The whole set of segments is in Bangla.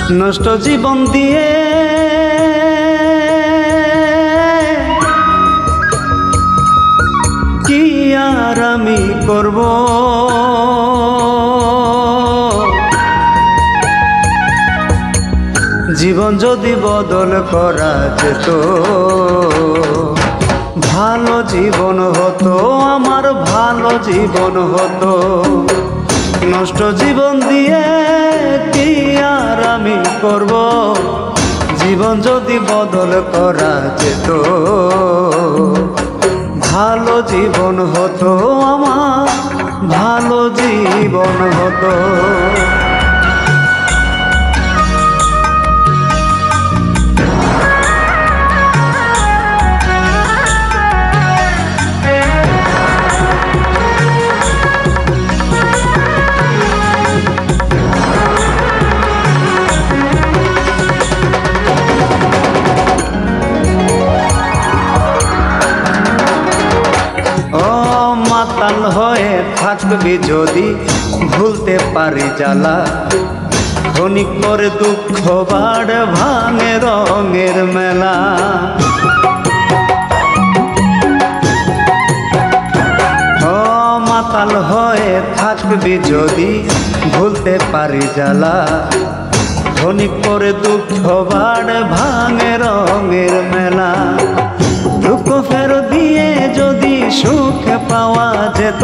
নষ্ট জীবন দিয়ে কি আর আমি করব, জীবন যদি বদল করা যেত ভালো জীবন হতো, আমার ভালো জীবন হতো। নষ্ট জীবন দিয়ে কি আর আমি করব, জীবন যদি বদল করা যেত ভালো জীবন হতো, আমার ভালো জীবন হতো। মাতাল হয়ে থাকবি যদি ভুলতে পারি জ্বালা, ক্ষণিক পরে দুঃখ বাড়ে ভাঙে রঙের মেলা। মাতাল হয়ে থাকবি যদি ভুলতে পারি জ্বালা, ক্ষণিক পরে দুঃখ বাড়ে ভাঙে রঙের মেলা। দুঃখ ফেরত দিয়ে যদি সুখ পাওয়া যেত,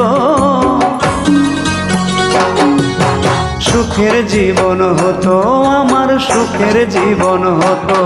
সুখের জীবন হতো, আমার সুখের জীবন হতো।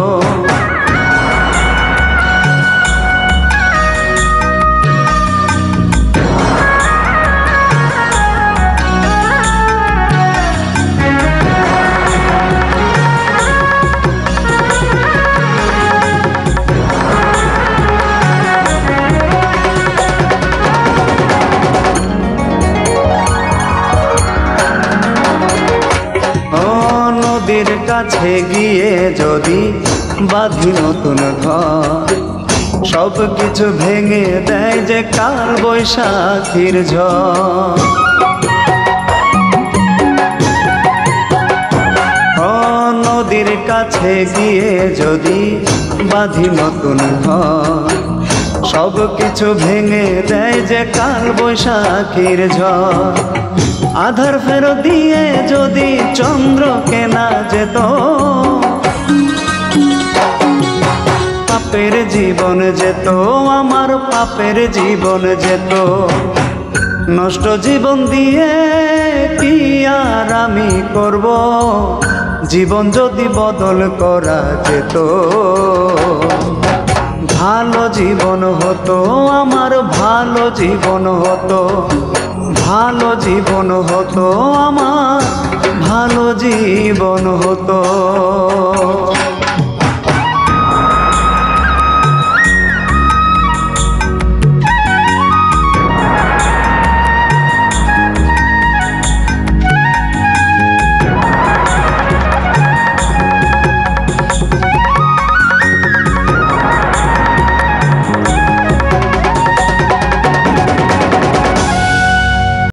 নদীর কাছে গিয়ে যদি বাঁধি নতুন ঘর, সব কিছু ভেঙে দেয় যে কাল বৈশাখীর ঝড়। নদীর কাছে গিয়ে যদি বাঁধি নতুন ঘর, সব কিছু ভেঙে দেয় যে কাল বৈশাখীর ঝড়। আধার ফেরত দিয়ে যদি চন্দ্র কেনা যেত, পাপের জীবন যেত, আমার পাপের জীবন যেত। নষ্ট জীবন দিয়ে কি আর আমি করব, জীবন যদি বদল করা যেত ভালো জীবন হতো, আমার ভালো জীবন হতো। ভালো জীবন হতো, আমার ভালো জীবন হতো।